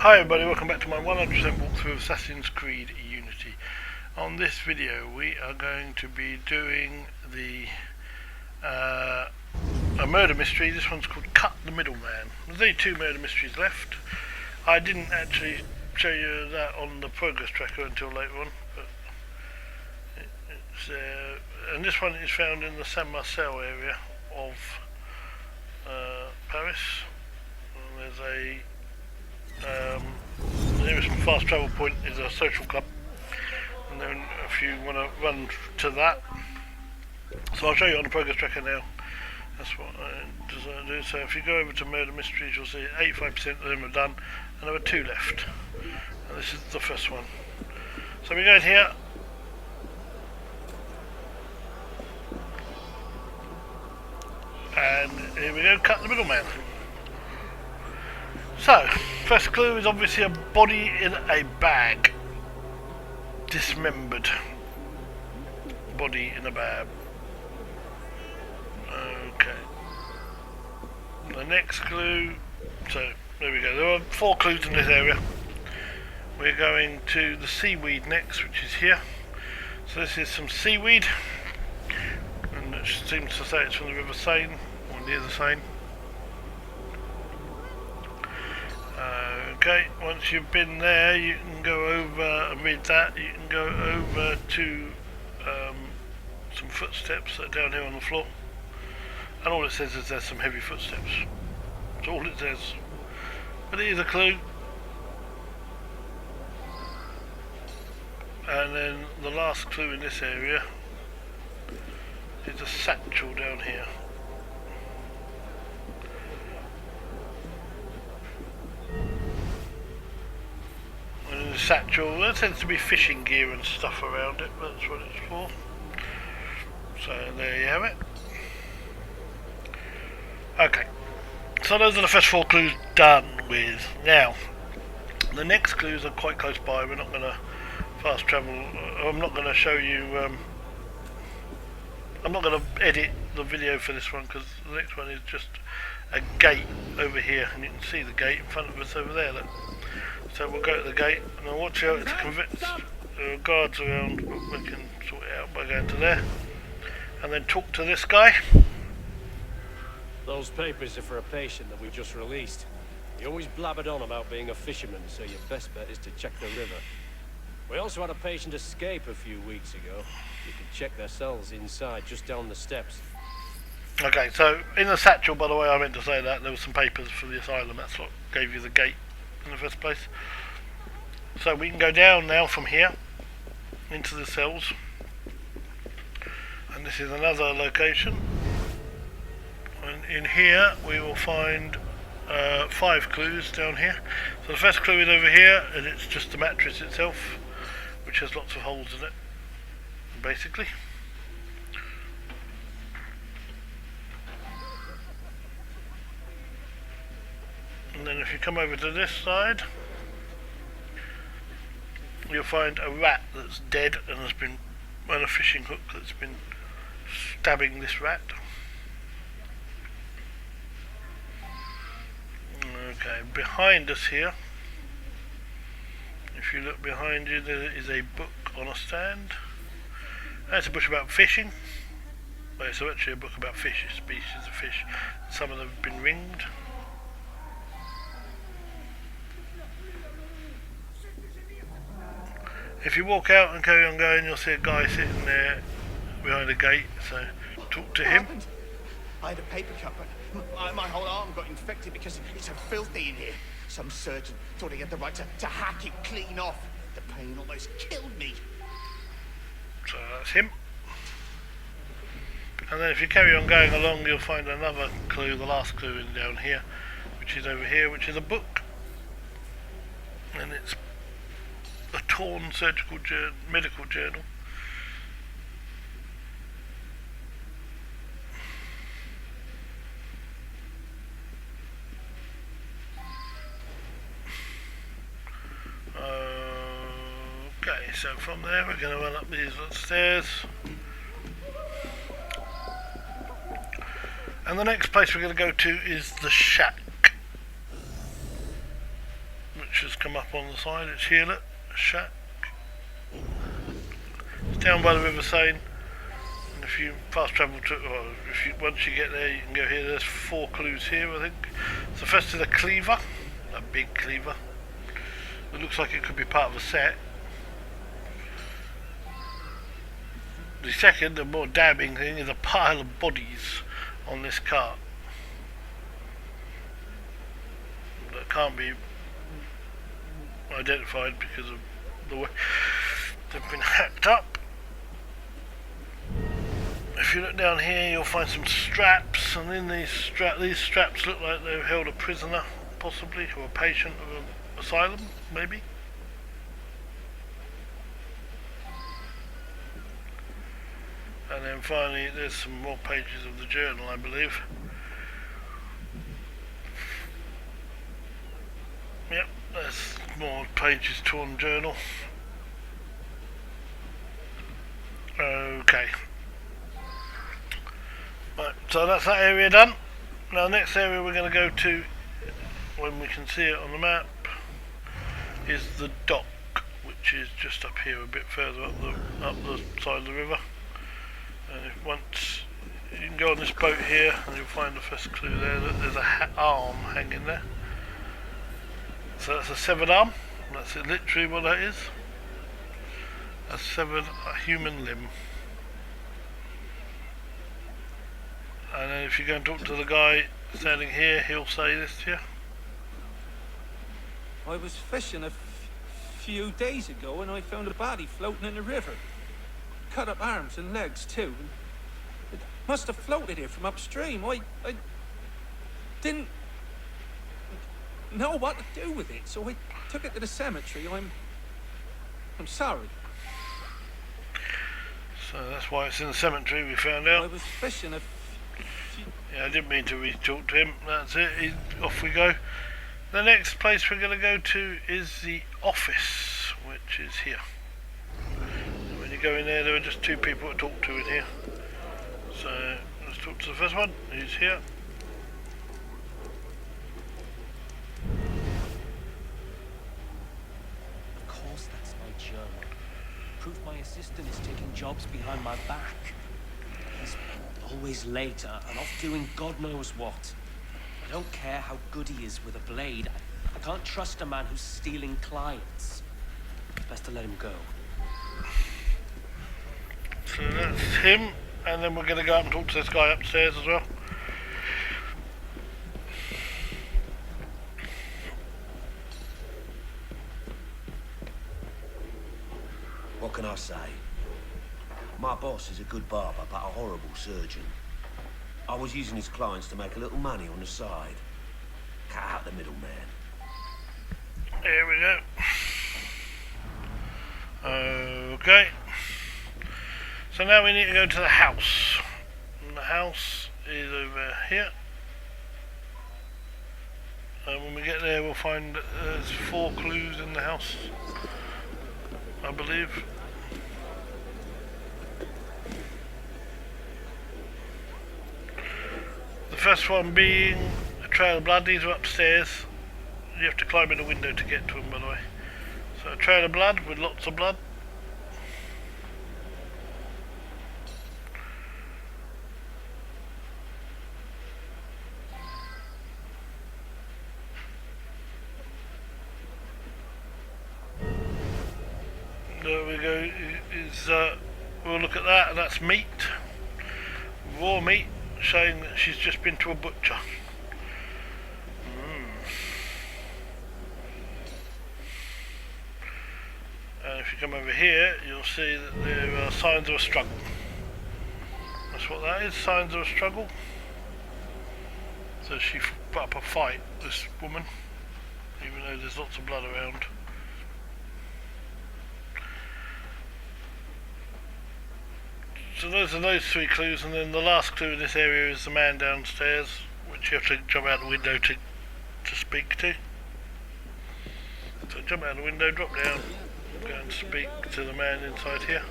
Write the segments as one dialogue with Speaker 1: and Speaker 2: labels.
Speaker 1: Hi everybody, welcome back to my 100% walkthrough of Assassin's Creed Unity. On this video we are going to be doing a murder mystery. This one's called Cut the Middleman. There's only 2 murder mysteries left. I didn't actually show you that on the progress tracker until later on, but and this one is found in the Saint Marcel area of Paris. And there's the nearest fast travel point is a social club, and then if you want to run to that, so I'll show you on the progress tracker now. That's what I do. So if you go over to murder mysteries, you'll see 85% of them are done, and there are 2 left, and this is the first one. So we go in here, and here we go, cut the middleman. So, first clue is obviously a body in a bag. Dismembered. Body in a bag. Okay. The next clue, so there we go. There are 4 clues in this area. We're going to the seaweed next, which is here. So this is some seaweed, and it seems to say it's from the River Seine, or near the Seine. Okay, once you've been there, you can go over and read that. You can go over to some footsteps that are down here on the floor, and all it says is there's some heavy footsteps. That's all it says, but it is a clue. And then the last clue in this area is a satchel down here. Satchel, there tends to be fishing gear and stuff around it, but that's what it's for. So there you have it. Okay, so those are the first 4 clues done with. Now, the next clues are quite close by. We're not going to fast travel. I'm not going to show you, I'm not going to edit the video for this one, because the next one is just a gate over here, and you can see the gate in front of us over there. Look. So we'll go to the gate, and I'll watch out to convince guards around, but we can sort it out by going to there, and then talk to this guy.
Speaker 2: Those papers are for a patient that we just released. He always blabbered on about being a fisherman, so your best bet is to check the river. We also had a patient escape a few weeks ago. You can check their cells inside, just down the steps.
Speaker 1: Okay, so in the satchel, by the way, I meant to say that there were some papers for the asylum. That's what gave you the gate in the first place. So we can go down now from here into the cells, and this is another location, and in here we will find 5 clues down here. So the first clue is over here, and it's just the mattress itself, which has lots of holes in it, basically. And then if you come over to this side, you'll find a rat that's dead and has been on a fishing hook that's been stabbing this rat. Okay, behind us here, if you look behind you, there is a book on a stand. That's a book about fishing. Well, it's actually a book about fish, species of fish. Some of them have been ringed. If you walk out and carry on going, you'll see a guy sitting there behind a gate, so talk to him.
Speaker 3: I had a paper cut, but my whole arm got infected because it's so filthy in here. Some surgeon thought he had the right to hack it clean off. The pain almost killed me.
Speaker 1: So that's him. And then if you carry on going along, you'll find another clue, the last clue is down here, which is over here, which is a book. And it's a torn surgical medical journal. Okay, so from there we're going to run up these stairs. And the next place we're going to go to is the shack, which has come up on the side. It's here, look, shack. It's down by the River Seine. And if you fast travel to, or once you get there, you can go here. There's 4 clues here, I think. So first is a cleaver, a big cleaver. It looks like it could be part of a set. The second, the more damning thing, is a pile of bodies on this cart that can't be identified because of the way they've been hacked up. If you look down here, you'll find some straps, and in these straps look like they've held a prisoner, possibly, or a patient of an asylum, maybe. And then finally, there's some more pages of the journal, I believe. Yep, there's more pages torn journal. Okay. Right, so that's that area done. Now the next area we're going to go to, when we can see it on the map, is the dock, which is just up here a bit further up the side of the river. And if once you can go on this boat here, and you'll find the first clue there. That there's a arm hanging there. So that's a severed arm. That's literally what that is. A severed human limb. And then if you go and talk to the guy standing here, he'll say this to you.
Speaker 4: I was fishing a few days ago and I found a body floating in the river. Cut up arms and legs too. It must have floated here from upstream. I didn't know what to do with it, so I took it to the cemetery. I'm sorry.
Speaker 1: So that's why it's in the cemetery, we found out.
Speaker 4: I was fishing a
Speaker 1: Yeah, I didn't mean to re-talk to him. That's it. Off we go. The next place we're going to go to is the office, which is here. And when you go in there are just 2 people to talk to in here. So let's talk to the first one, who's here.
Speaker 5: Of course, that's my journal. Proof my assistant is taking jobs behind my back. He's always late and off doing God knows what. I don't care how good he is with a blade. I can't trust a man who's stealing clients. Best to let him go.
Speaker 1: So that's him, and then we're going to go up and talk to this guy upstairs as well.
Speaker 6: What can I say? My boss is a good barber, but a horrible surgeon. I was using his clients to make a little money on the side. Cut out the middleman.
Speaker 1: Here we go. Okay. So now we need to go to the house. And the house is over here. And when we get there we'll find that there's 4 clues in the house, I believe. The first one being a trail of blood. These are upstairs. You have to climb in a window to get to them, by the way. So a trail of blood with lots of blood. There we go. We'll look at that, and that's meat. Raw meat, showing that she's just been to a butcher. And if you come over here, you'll see that there are signs of a struggle. That's what that is, signs of a struggle. So she put up a fight, this woman, even though there's lots of blood around. So those are those 3 clues, and then the last clue in this area is the man downstairs, which you have to jump out the window to speak to. So jump out the window, drop down, go and speak to the man inside here.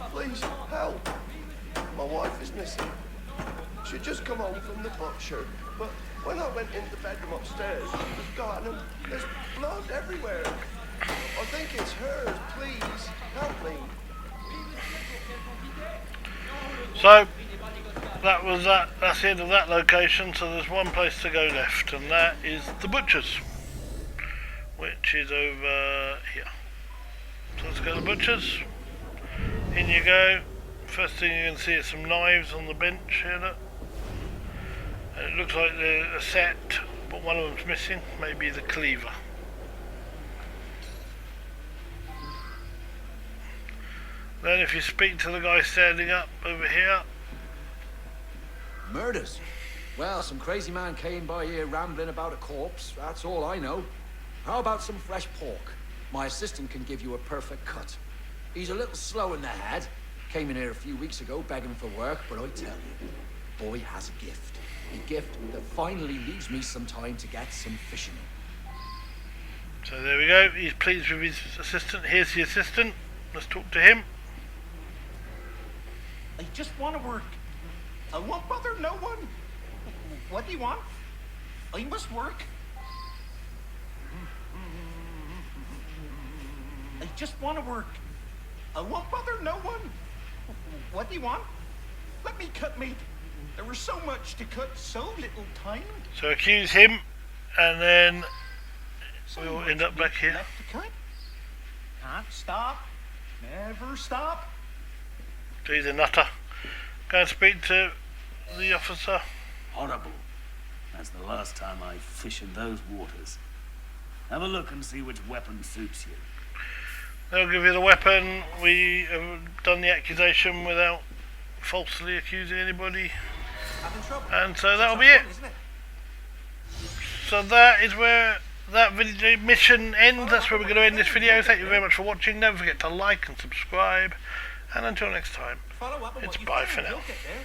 Speaker 7: Please, help! My wife is missing. She'd just come home from the butcher, but when I went in the bedroom upstairs, upstairs. She was gone, and there's blood everywhere. I think it's hers. Please, help me.
Speaker 1: So that was that. That's the end of that location. So there's one place to go left, and that is the butcher's, which is over here. So let's go to the butcher's. In you go. First thing you can see is some knives on the bench here. Look. And it looks like they're a set, but one of them's missing. Maybe the cleaver. Then if you speak to the guy standing up over here.
Speaker 8: Murders? Well, some crazy man came by here rambling about a corpse. That's all I know. How about some fresh pork? My assistant can give you a perfect cut. He's a little slow in the head. Came in here a few weeks ago begging for work, but I tell you, boy has a gift. A gift that finally leaves me some time to get some fishing.
Speaker 1: So there we go. He's pleased with his assistant. Here's the assistant. Let's talk to him.
Speaker 3: I just want to work. I won't bother no one. What do you want? I must work. I just want to work. I won't bother no one. What do you want? Let me cut meat. There was so much to cut, so little time.
Speaker 1: So accuse him, and then
Speaker 3: So
Speaker 1: we'll
Speaker 3: much
Speaker 1: end up back
Speaker 3: meat
Speaker 1: here.
Speaker 3: left to cut. Can't stop. Never stop.
Speaker 1: He's a nutter. Go and speak to the officer.
Speaker 5: Horrible. That's the last time I fish in those waters. Have a look and see which weapon suits you.
Speaker 1: They'll give you the weapon. We have done the accusation without falsely accusing anybody.
Speaker 4: Having trouble?
Speaker 1: And so that'll be it.
Speaker 4: Isn't it?
Speaker 1: So that is where that video mission ends. That's where we're going to end this video. Thank you very much for watching. Don't forget to like and subscribe. And until next time,
Speaker 4: Follow up on
Speaker 1: it's
Speaker 4: what you
Speaker 1: bye
Speaker 4: found.
Speaker 1: for now.
Speaker 4: You'll get there.